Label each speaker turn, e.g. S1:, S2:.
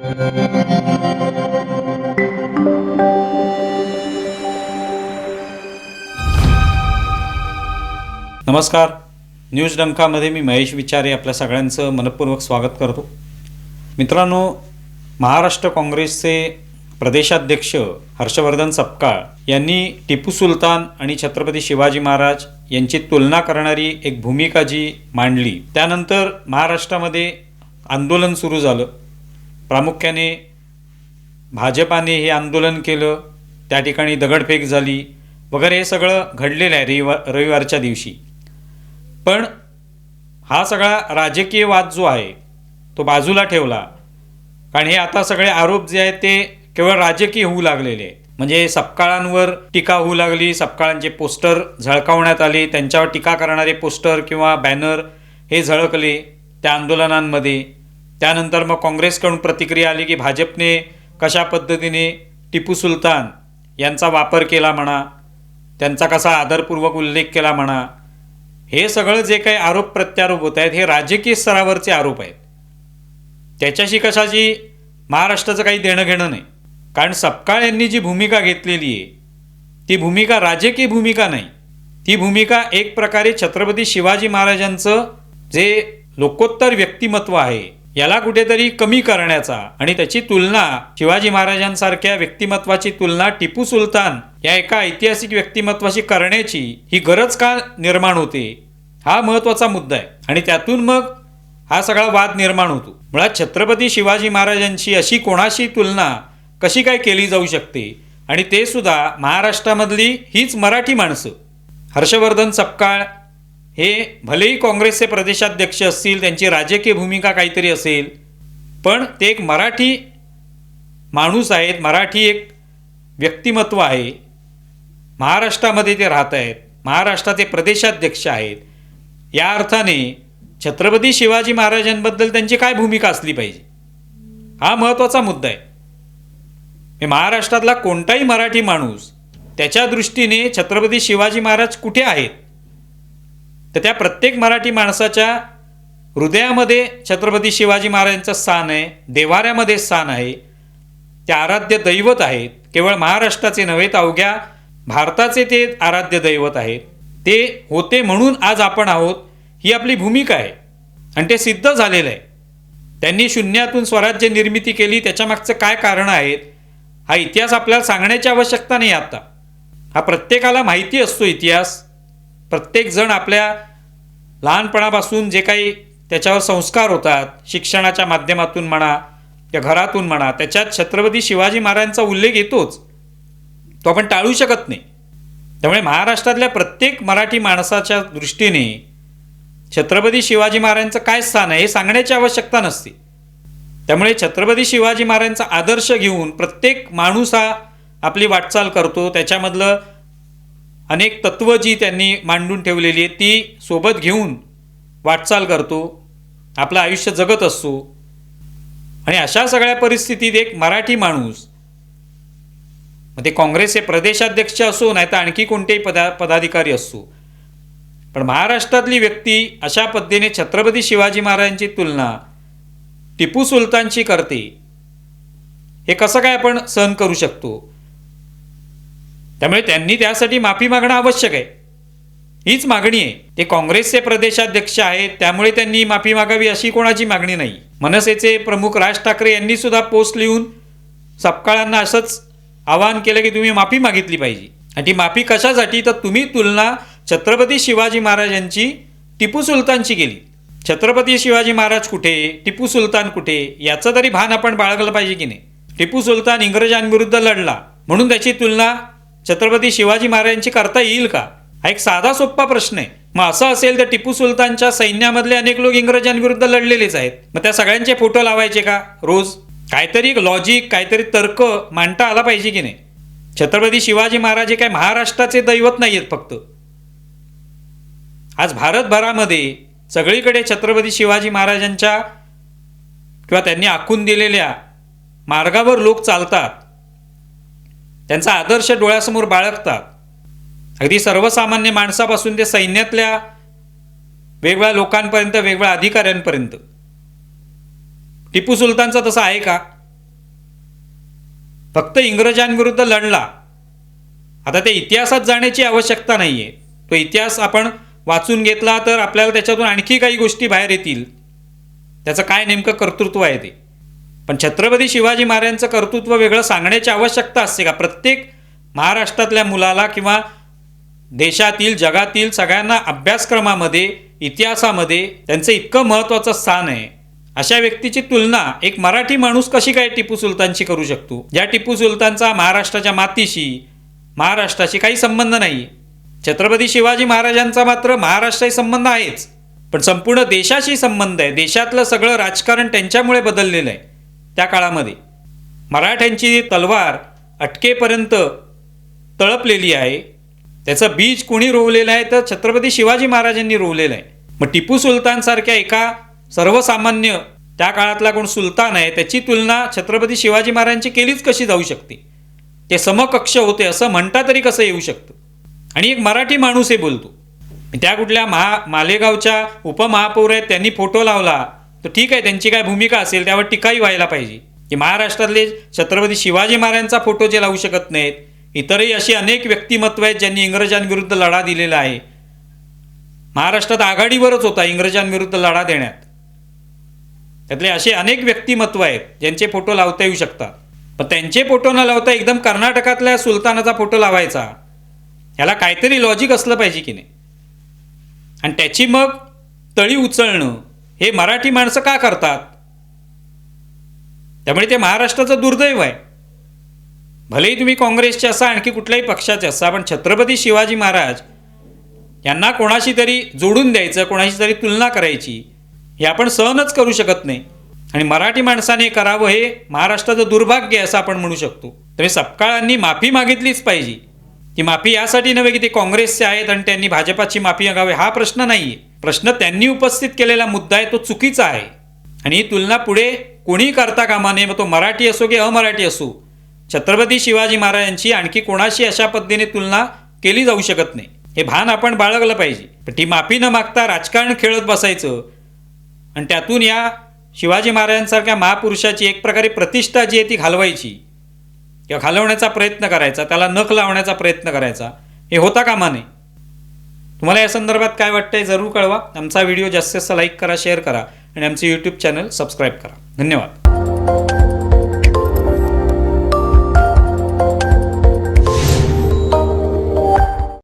S1: नमस्कार. न्यूज डंकामध्ये मी महेश विचारे आपल्या सगळ्यांचं मनपूर्वक स्वागत करतो. मित्रांनो, महाराष्ट्र काँग्रेसचे प्रदेशाध्यक्ष हर्षवर्धन सपकाळ यांनी टिपू सुलतान आणि छत्रपती शिवाजी महाराज यांची तुलना करणारी एक भूमिका जी मांडली, त्यानंतर महाराष्ट्रामध्ये आंदोलन सुरू झालं. प्रामुख्याने भाजपाने हे आंदोलन केलं, त्या ठिकाणी दगडफेक झाली वगैरे, हे सगळं घडलेलं आहे रविवारच्या दिवशी. पण हा सगळा राजकीय वाद जो आहे तो बाजूला ठेवला, कारण हे आता सगळे आरोप जे आहेत ते केवळ राजकीय होऊ लागलेले आहेत. म्हणजे सपकाळांवर टीका होऊ लागली, सपकाळांचे पोस्टर झळकावण्यात आले, त्यांच्यावर टीका करणारे पोस्टर किंवा बॅनर हे झळकले त्या आंदोलनांमध्ये. त्यानंतर मग काँग्रेसकडून प्रतिक्रिया आली की भाजपने कशा पद्धतीने टिपू सुलतान यांचा वापर केला म्हणा, त्यांचा कसा आदरपूर्वक उल्लेख केला म्हणा. हे सगळं जे काही आरोप प्रत्यारोप होत आहेत हे राजकीय स्तरावरचे आरोप आहेत. त्याच्याशी कशाची महाराष्ट्राचं काही देणं घेणं नाही. कारण सपकाळ यांनी जी भूमिका घेतलेली आहे ती भूमिका राजकीय भूमिका नाही. ती भूमिका एक प्रकारे छत्रपती शिवाजी महाराजांचं जे लोकोत्तर व्यक्तिमत्व आहे याला कुठेतरी कमी करण्याचा आणि त्याची तुलना शिवाजी महाराजांसारख्या व्यक्तिमत्वाची तुलना टिपू सुलतान या एका ऐतिहासिक व्यक्तिमत्वाशी करण्याची ही गरज का निर्माण होते, हा महत्त्वाचा मुद्दा आहे. आणि त्यातून मग हा सगळा वाद निर्माण होतो. मुळात छत्रपती शिवाजी महाराजांची अशी कोणाशी तुलना कशी काय केली जाऊ शकते, आणि ते सुद्धा महाराष्ट्रामधली हीच मराठी माणसं. हर्षवर्धन सपकाळ हे भलेही काँग्रेसचे प्रदेशाध्यक्ष असतील, त्यांची राजकीय भूमिका काहीतरी असेल, पण ते एक मराठी माणूस आहेत, मराठी एक व्यक्तिमत्व आहे. महाराष्ट्रामध्ये ते राहत आहेत, महाराष्ट्राचे प्रदेशाध्यक्ष आहेत. या अर्थाने छत्रपती शिवाजी महाराजांबद्दल त्यांची काय भूमिका असली पाहिजे, हा महत्त्वाचा मुद्दा आहे. महाराष्ट्रातला कोणताही मराठी माणूस त्याच्या दृष्टीने छत्रपती शिवाजी महाराज कुठे आहेत, तर त्या प्रत्येक मराठी माणसाच्या हृदयामध्ये छत्रपती शिवाजी महाराजांचं स्थान आहे, देवाऱ्यामध्ये स्थान आहे. ते आराध्य दैवत आहेत. केवळ महाराष्ट्राचे नव्हे तर अवघ्या भारताचे ते आराध्य दैवत आहेत. ते होते म्हणून आज आपण आहोत, ही आपली भूमिका आहे आणि ते सिद्ध झालेलं आहे. त्यांनी शून्यातून स्वराज्य निर्मिती केली, त्याच्यामागचं काय कारणं आहेत हा इतिहास आपल्याला सांगण्याची आवश्यकता नाही. आता हा प्रत्येकाला माहिती असतो इतिहास. प्रत्येकजण आपल्या लहानपणापासून जे काही त्याच्यावर संस्कार होतात, शिक्षणाच्या माध्यमातून म्हणा या घरातून म्हणा, त्याच्यात छत्रपती शिवाजी महाराजांचा उल्लेख येतोच, तो आपण टाळू शकत नाही. त्यामुळे महाराष्ट्रातल्या प्रत्येक मराठी माणसाच्या दृष्टीने छत्रपती शिवाजी महाराजांचं काय स्थान आहे हे सांगण्याची आवश्यकता नसते. त्यामुळे छत्रपती शिवाजी महाराजांचा आदर्श घेऊन प्रत्येक माणूस हा आपली वाटचाल करतो. त्याच्यामधलं अनेक तत्त्व जी त्यांनी मांडून ठेवलेली आहेत ती सोबत घेऊन वाटचाल करतो, आपलं आयुष्य जगत असतो. आणि अशा सगळ्या परिस्थितीत एक मराठी माणूस, मग ते काँग्रेसचे प्रदेशाध्यक्ष असो नाही तर आणखी कोणतेही पदाधिकारी असो, पण महाराष्ट्रातली व्यक्ती अशा पद्धतीने छत्रपती शिवाजी महाराजांची तुलना टिपू सुलतानची करते, हे कसं काय आपण सहन करू शकतो? त्यामुळे त्यांनी त्यासाठी माफी मागणं आवश्यक आहे. हीच मागणी आहे. ते काँग्रेसचे प्रदेशाध्यक्ष आहेत त्यामुळे त्यांनी माफी मागावी अशी कोणाची मागणी नाही. मनसेचे प्रमुख राज ठाकरे यांनी सुद्धा पोस्ट लिहून सपकाळांना असंच आवाहन केलं की तुम्ही माफी मागितली पाहिजे. आणि ती माफी कशासाठी, तर तुम्ही तुलना छत्रपती शिवाजी महाराजांची टिपू सुलतानची केली. छत्रपती शिवाजी महाराज कुठे, टिपू सुलतान कुठे, याचं तरी भान आपण बाळगलं पाहिजे की नाही. टिपू सुलतान इंग्रजांविरुद्ध लढला म्हणून त्याची तुलना छत्रपती शिवाजी महाराजांची करता येईल का, हा एक साधा सोप्पा प्रश्न आहे. मग असं असेल तर टिपू सुलतानच्या सैन्यामधले अनेक लोक इंग्रजांविरुद्ध लढलेलेच आहेत, मग त्या सगळ्यांचे फोटो लावायचे का रोज? काहीतरी लॉजिक, काहीतरी तर्क मांडता आला पाहिजे की नाही. छत्रपती शिवाजी महाराज हे काय महाराष्ट्राचे दैवत नाही आहेत फक्त. आज भारतभरामध्ये सगळीकडे छत्रपती शिवाजी महाराजांच्या किंवा त्यांनी आखून दिलेल्या मार्गावर लोक चालतात, त्यांचा आदर्श डोळ्यासमोर बाळगतात. अगदी सर्वसामान्य माणसापासून ते सैन्यातल्या वेगवेगळ्या लोकांपर्यंत, वेगवेगळ्या अधिकाऱ्यांपर्यंत. टिपू सुलतानचं तसं आहे का? फक्त इंग्रजांविरुद्ध लढला. आता त्या इतिहासात जाण्याची आवश्यकता नाही आहे. तो इतिहास आपण वाचून घेतला तर आपल्याला त्याच्यातून आणखी काही गोष्टी बाहेर येतील, त्याचं काय नेमकं कर्तृत्व आहे ते. पण छत्रपती शिवाजी महाराजांचं कर्तृत्व वेगळं सांगण्याची आवश्यकता असते का? प्रत्येक महाराष्ट्रातल्या मुलाला किंवा देशातील जगातील सगळ्यांना अभ्यासक्रमामध्ये इतिहासामध्ये त्यांचं इतकं महत्त्वाचं स्थान आहे. अशा व्यक्तीची तुलना एक मराठी माणूस कशी काय टिपू सुलतानशी करू शकतो, ज्या टिपू सुलतानचा महाराष्ट्राच्या मातीशी महाराष्ट्राशी काही संबंध नाही. छत्रपती शिवाजी महाराजांचा मात्र महाराष्ट्राशी संबंध आहेच, पण संपूर्ण देशाशी संबंध आहे. देशातलं सगळं राजकारण त्यांच्यामुळे बदललेलं आहे. त्या काळामध्ये मराठ्यांची तलवार अटकेपर्यंत तळपलेली आहे. त्याचं बीज कोणी रोवलेलं आहे तर छत्रपती शिवाजी महाराजांनी रोवलेलं आहे. मग टिपू सुलतानसारख्या एका सर्वसामान्य त्या काळातला कोण सुलतान आहे त्याची तुलना छत्रपती शिवाजी महाराजांची केलीच कशी जाऊ शकते? ते समकक्ष होते असं म्हणता तरी कसं येऊ शकतं? आणि एक मराठी माणूस हे बोलतो. त्या कुठल्या मालेगावच्या उपमहापौर आहेत त्यांनी फोटो लावला तर ठीक आहे, त्यांची काय भूमिका असेल त्यावर टीकाही व्हायला पाहिजे की महाराष्ट्रातले छत्रपती शिवाजी महाराजांचा फोटो जे लावू शकत नाहीत. इतरही अशी अनेक व्यक्तिमत्व आहेत ज्यांनी इंग्रजांविरुद्ध लढा दिलेला आहे. महाराष्ट्रात आघाडीवरच होता इंग्रजांविरुद्ध लढा देण्यात. त्यातले असे अनेक व्यक्तिमत्व आहेत ज्यांचे फोटो लावता येऊ शकतात. पण त्यांचे फोटो न लावता एकदम कर्नाटकातल्या सुलतानाचा फोटो लावायचा, याला काहीतरी लॉजिक असलं पाहिजे की नाही? आणि त्याची मग तळी उचलणं हे मराठी माणसं का करतात? त्यामुळे ते महाराष्ट्राचं दुर्दैव आहे. भलेही तुम्ही काँग्रेसचे असा आणखी कुठल्याही पक्षाचे असा, पण छत्रपती शिवाजी महाराज यांना कोणाशी तरी जोडून द्यायचं, कोणाशी तरी तुलना करायची हे आपण सहनच करू शकत नाही. आणि मराठी माणसाने करावं हे महाराष्ट्राचं दुर्भाग्य आहे असं आपण म्हणू शकतो. त्यामुळे सपकाळांनी माफी मागितलीच पाहिजे. ती माफी यासाठी नव्हे की ते काँग्रेसचे आहेत आणि त्यांनी भाजपाची माफी मागावी, हा प्रश्न नाही आहे. प्रश्न त्यांनी उपस्थित केलेला मुद्दा आहे तो चुकीचा आहे. आणि ही तुलना पुढे कोणी करता कामा नये, मग तो मराठी असो की अमराठी असो. छत्रपती शिवाजी महाराजांची आणखी कोणाशी अशा पद्धतीने तुलना केली जाऊ शकत नाही, हे भान आपण बाळगलं पाहिजे. पण ती माफी न मागता राजकारण खेळत बसायचं आणि त्यातून या शिवाजी महाराजांसारख्या महापुरुषाची एक प्रकारे प्रतिष्ठा जी आहे ती घालवायची किंवा घालवण्याचा प्रयत्न करायचा, त्याला नख लावण्याचा प्रयत्न करायचा, हे होता कामा नये. तुम्हाला या संदर्भात काय वाटतंय जरूर कळवा. आमचा व्हिडिओ जास्तीत जास्त लाईक करा, शेअर करा आणि आमचे यूट्यूब चॅनल सबस्क्राईब करा. धन्यवाद.